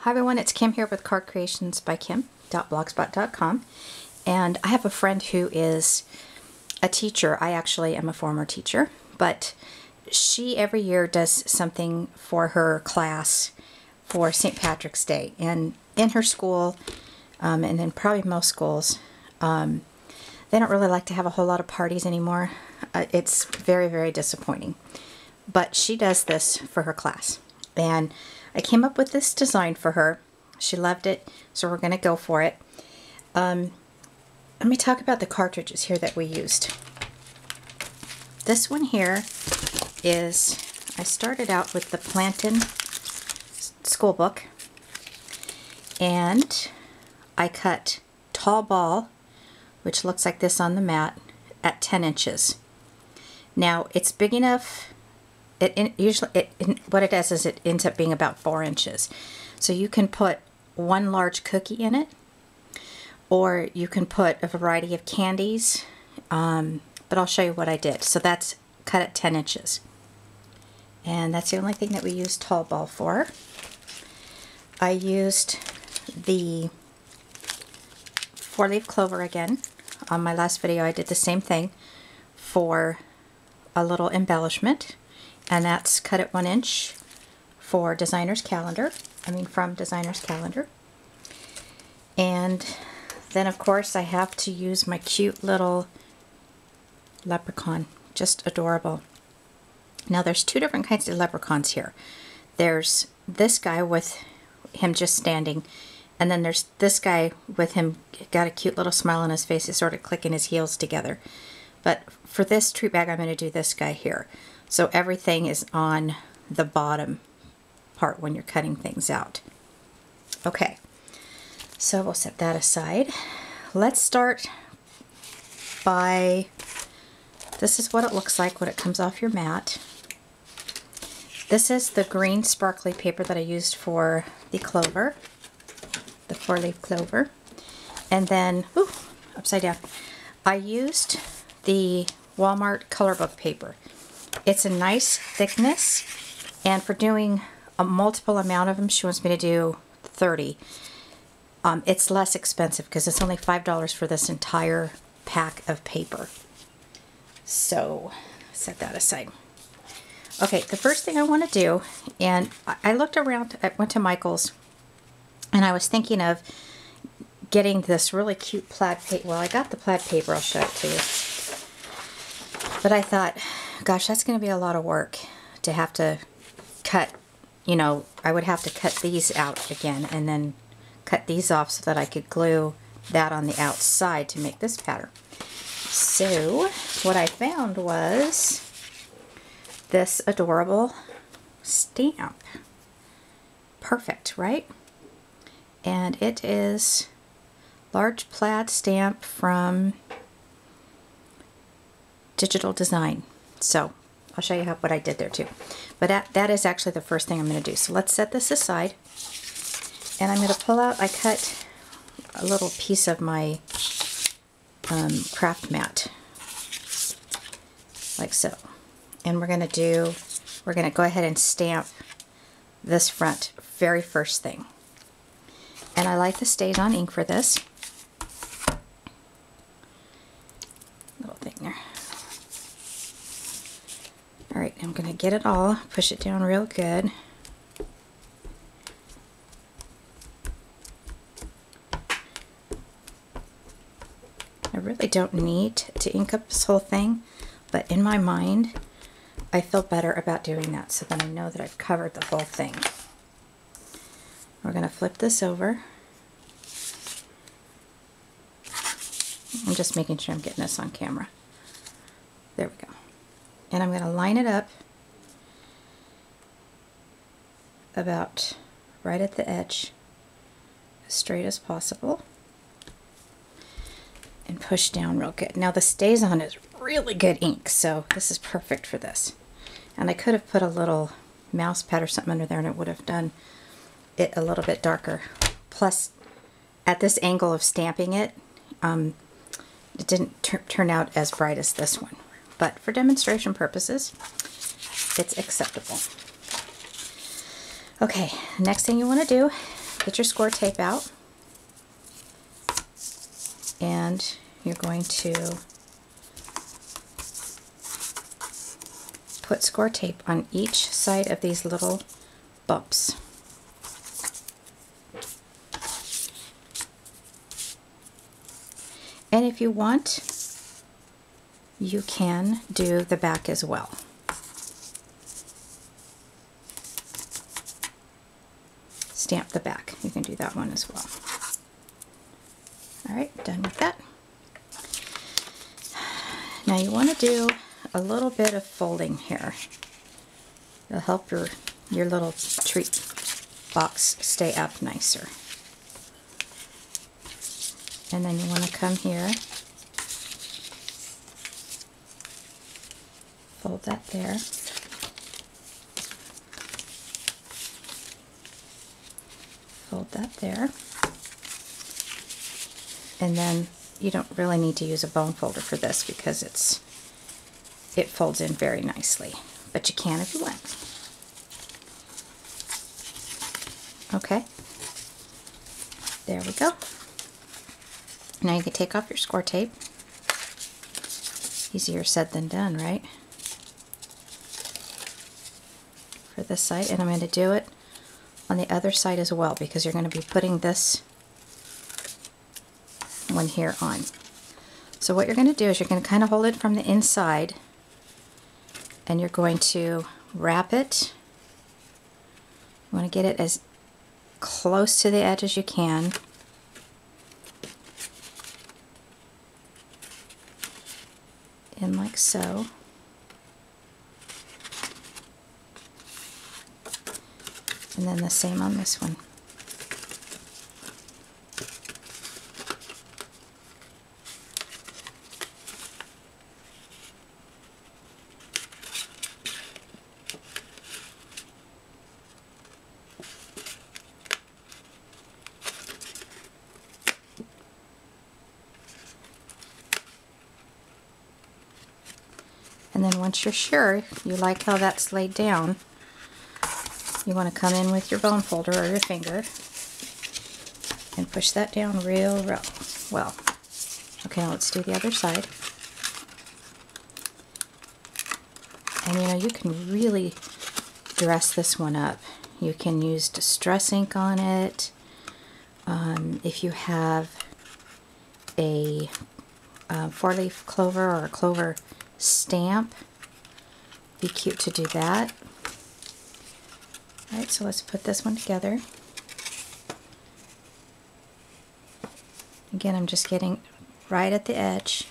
Hi everyone, it's Kim here with Card Creations by Kim.blogspot.com, and I have a friend who is a teacher. I actually am a former teacher, but she every year does something for her class for St. Patrick's Day. And in her school, and in probably most schools, they don't really like to have a whole lot of parties anymore. It's very, very disappointing. But she does this for her class. And I came up with this design for her. She loved it, so we're going to go for it. Let me talk about the cartridges here that we used. This one here is, I started out with the Plantin school book, and I cut tall ball, which looks like this on the mat, at 10 inches. Now it's big enough. What it does is it ends up being about 4 inches. So you can put one large cookie in it, or you can put a variety of candies, but I'll show you what I did. So that's cut at 10 inches. And that's the only thing that we used tall ball for. I used the 4-leaf clover again. On my last video I did the same thing for a little embellishment. And that's cut at 1 inch for Designer's Calendar. From Designer's Calendar. And then of course I have to use my cute little leprechaun. Just adorable. Now there's two different kinds of leprechauns here. There's this guy with him just standing, and then there's this guy with him got a cute little smile on his face. He's sort of clicking his heels together. But for this treat bag I'm going to do this guy here. So everything is on the bottom part when you're cutting things out. Okay, so we'll set that aside. Let's start by, this is what it looks like when it comes off your mat. This is the green sparkly paper that I used for the clover, the 4-leaf clover. And then, ooh, upside down, I used the Walmart color book paper. It's a nice thickness, and for doing a multiple amount of them, she wants me to do 30. It's less expensive because it's only $5 for this entire pack of paper. So set that aside. Okay, the first thing I want to do, and I looked around, I went to Michael's, and I was thinking of getting this really cute plaid paper. Well, I got the plaid paper, I'll show it to you. But I thought, gosh, that's going to be a lot of work to have to cut, I would have to cut these out again and then cut these off so that I could glue that on the outside to make this pattern. So what I found was this adorable stamp. Perfect, right? And it is large plaid stamp from Digital Design. So I'll show you what I did there too. But that is actually the first thing I'm going to do. So let's set this aside. And I'm going to pull out, I cut a little piece of my craft mat. Like so. And we're going to go ahead and stamp this front very first thing. And I like the StazOn ink for this. Little thing there. Alright, I'm going to get it all, push it down real good. I really don't need to ink up this whole thing, but in my mind, I feel better about doing that so that I know that I've covered the whole thing. We're going to flip this over. I'm just making sure I'm getting this on camera. There we go. And I'm going to line it up about right at the edge, as straight as possible, and push down real good. Now the StazOn is really good ink, so this is perfect for this. And I could have put a little mouse pad or something under there and it would have done it a little bit darker. Plus, at this angle of stamping it, it didn't turn out as bright as this one. But for demonstration purposes, it's acceptable. Okay, next thing you want to do get your score tape out, and you're going to put score tape on each side of these little bumps. And if you want, you can do the back as well. Stamp the back. You can do that one as well. Alright, done with that. Now you want to do a little bit of folding here. It'll help your little treat box stay up nicer. And then you want to come here, fold that there, fold that there, and then you don't really need to use a bone folder for this because it folds in very nicely, but you can if you want. Okay, there we go. Now you can take off your score tape. Easier said than done, right? For this side, and I'm going to do it on the other side as well because you're going to be putting this one here on. So what you're going to do is you're going to kind of hold it from the inside, and you're going to wrap it. You want to get it as close to the edge as you can. In like so. And then the same on this one. And then once you're sure you like how that's laid down, you want to come in with your bone folder or your finger and push that down real well. Okay, now let's do the other side. And you know, you can really dress this one up. You can use distress ink on it. If you have a 4-leaf clover or a clover stamp, be cute to do that. Alright, so let's put this one together. Again, I'm just getting right at the edge.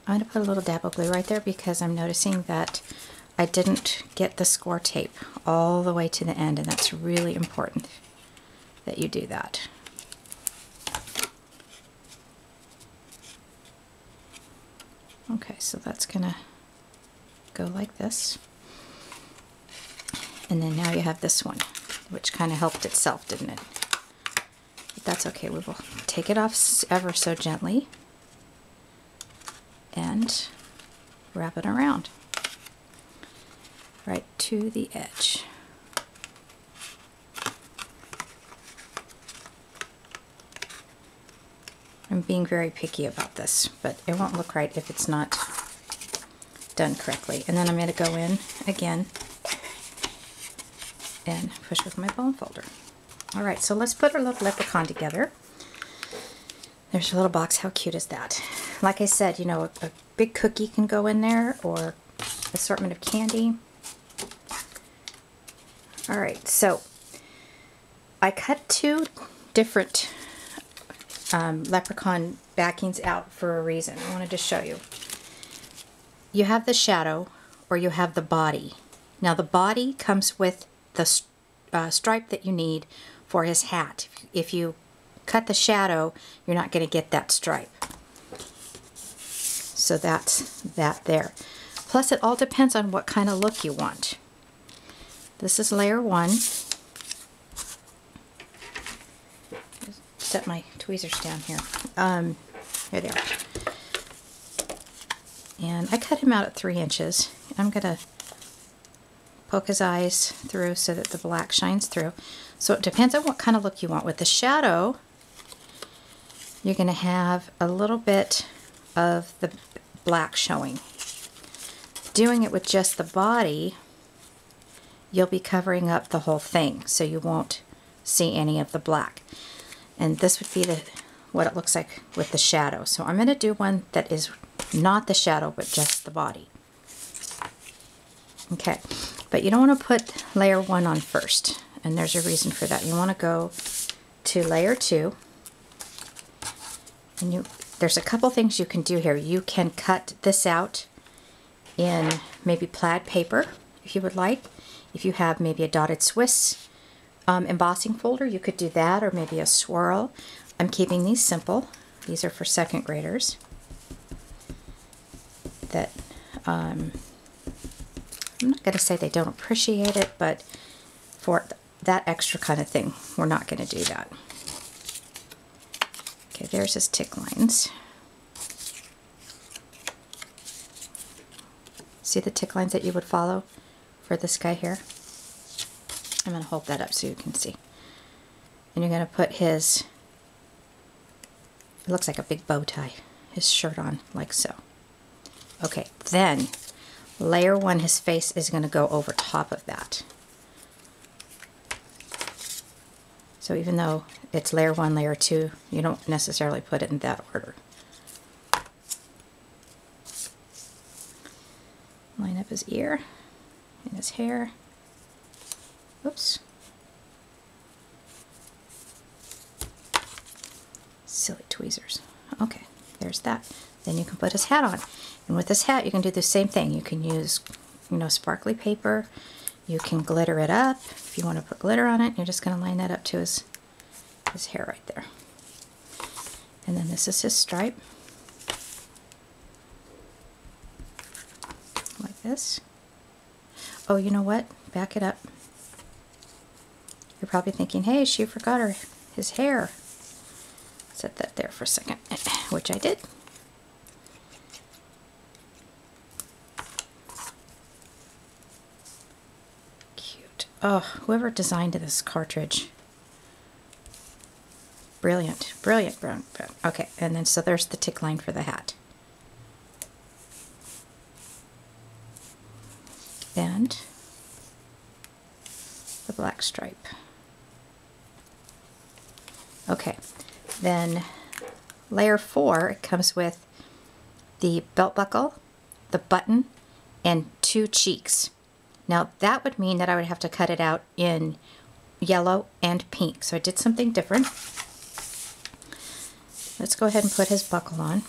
I'm going to put a little dab of glue right there because I'm noticing that I didn't get the score tape all the way to the end, and that's really important that you do that. Okay, so that's gonna go like this. And then now you have this one, which kind of helped itself, didn't it? But that's okay, we will take it off ever so gently and wrap it around right to the edge. I'm being very picky about this, but it won't look right if it's not done correctly. And then I'm going to go in again and push with my bone folder. Alright, so let's put our little leprechaun together. There's a little box. How cute is that? Like I said, you know, a big cookie can go in there, or assortment of candy. Alright, so I cut 2 different leprechaun backings out for a reason. I wanted to show you. You have the shadow, or you have the body. Now the body comes with the stripe that you need for his hat. If you cut the shadow, you're not going to get that stripe. So that's that there. Plus it all depends on what kind of look you want. This is layer 1. Set my tweezers down here. Here they are. And I cut him out at 3 inches. I'm going to poke his eyes through so that the black shines through. So it depends on what kind of look you want. With the shadow, you're going to have a little bit of the black showing. Doing it with just the body, you'll be covering up the whole thing, so you won't see any of the black. And this would be what it looks like with the shadow. So I'm going to do one that is not the shadow, but just the body. Okay, but you don't want to put layer 1 on first, and there's a reason for that. You want to go to layer 2, and there's a couple things you can do here. You can cut this out in maybe plaid paper if you would like. If you have maybe a dotted Swiss embossing folder, you could do that, or maybe a swirl. I'm keeping these simple. These are for 2nd graders. That I'm not going to say they don't appreciate it, but for that extra kind of thing, we're not going to do that. Okay, there's his tick lines. See the tick lines that you would follow for this guy here? I'm going to hold that up so you can see. And you're going to put his, it looks like a big bow tie, his shirt on like so. Okay, then layer 1, his face is going to go over top of that. So even though it's layer 1, layer 2, you don't necessarily put it in that order. Line up his ear and his hair. Oops. Silly tweezers. Okay, there's that. Then you can put his hat on. And with this hat, you can do the same thing. You can use, sparkly paper. You can glitter it up. If you want to put glitter on it, you're just going to line that up to his hair right there. And then this is his stripe. Like this. Oh, you know what? Back it up. You're probably thinking, hey, she forgot his hair. Set that there for a second, which I did. Cute. Oh, whoever designed this cartridge. Brilliant, brilliant, brilliant. Okay, and then so there's the tick line for the hat. And the black stripe. Okay, then layer 4, it comes with the belt buckle, the button, and 2 cheeks. Now that would mean that I would have to cut it out in yellow and pink. So I did something different. Let's go ahead and put his buckle on.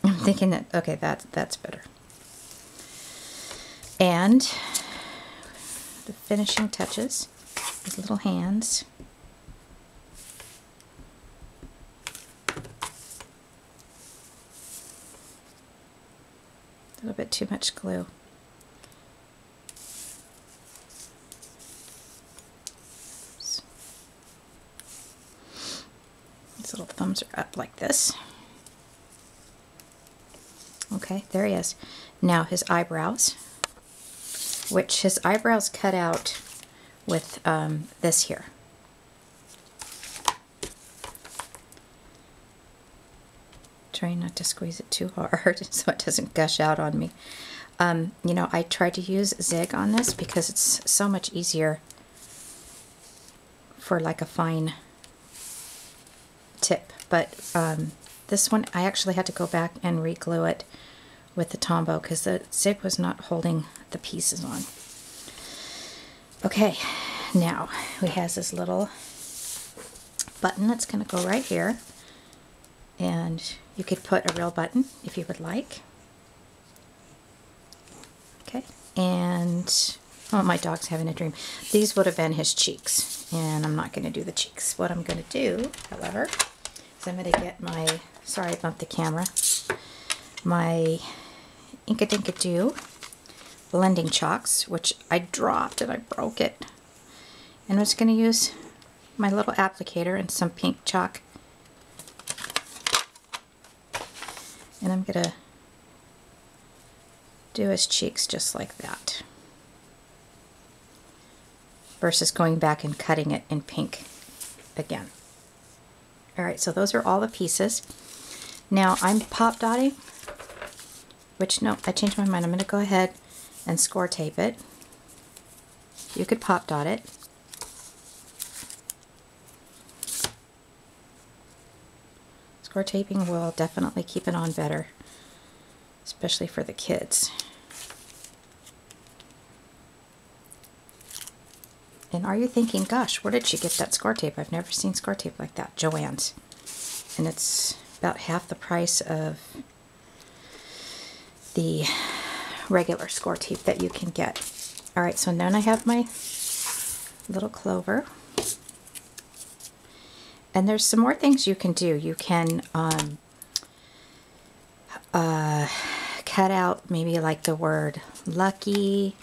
I'm thinking that, okay, that's better. And the finishing touches, his little hands. A little bit too much glue. Oops. His little thumbs are up like this. Okay, there he is. Now his eyebrows, which his eyebrows cut out with this here. Trying not to squeeze it too hard so it doesn't gush out on me. I tried to use Zig on this because it's so much easier for like a fine tip. But this one, I actually had to go back and re-glue it with the Tombow because the Zig was not holding the pieces on. Okay, now he has this little button that's going to go right here. And you could put a real button if you would like. Okay, and oh, my dog's having a dream. These would have been his cheeks, and I'm not going to do the cheeks. What I'm going to do, however, is I'm going to get my, sorry I bumped the camera, my Inkadinkado blending chalks, which I dropped and I broke it. And I was going to use my little applicator and some pink chalk. And I'm going to do his cheeks just like that, versus going back and cutting it in pink again. Alright, so those are all the pieces. Now I'm pop dotting, which no, I changed my mind. I'm going to go ahead and score tape it. You could pop dot it. Score taping will definitely keep it on better, especially for the kids. And are you thinking, gosh, where did she get that score tape? I've never seen score tape like that. Joann's. And it's about half the price of the regular score tape that you can get. Alright, so then I have my little clover. And there's some more things you can do. You can cut out maybe like the word lucky.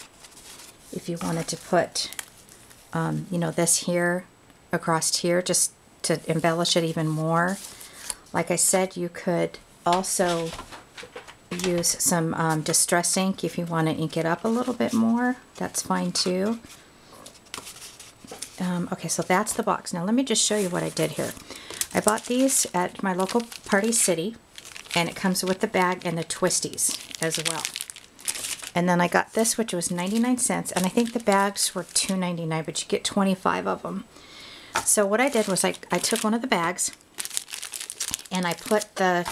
If you wanted to put, you know, this here across here just to embellish it even more. Like I said, you could also use some distress ink if you want to ink it up a little bit more. That's fine too. Okay, so that's the box. Now let me just show you what I did here. I bought these at my local Party City, and it comes with the bag and the twisties as well. And then I got this, which was 99 cents, and I think the bags were $2.99, but you get 25 of them. So what I did was I took one of the bags, and I put the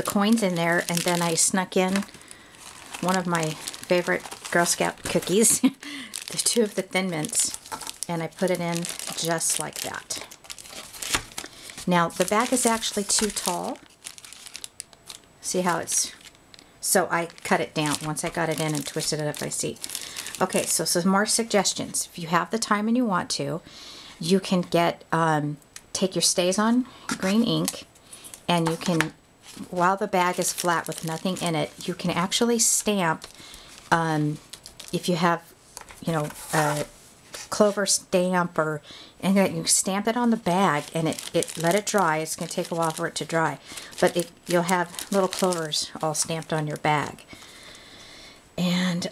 coins in there, and then I snuck in one of my favorite Girl Scout cookies, the two of the Thin Mints, and I put it in just like that. Now the bag is actually too tall. See how it's, so I cut it down once I got it in and twisted it up, I see. Okay, so some more suggestions. If you have the time and you want to, you can get, take your StazOn green ink, and you can, while the bag is flat with nothing in it, you can actually stamp, if you have, you know, a clover stamp or anything, you stamp it on the bag and it let it dry. It's going to take a while for it to dry, but you'll have little clovers all stamped on your bag. And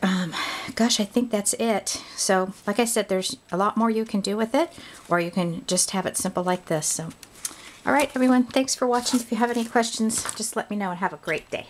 gosh, I think that's it. So like I said, there's a lot more you can do with it, or you can just have it simple like this. So all right, everyone, thanks for watching. If you have any questions, just let me know, and have a great day.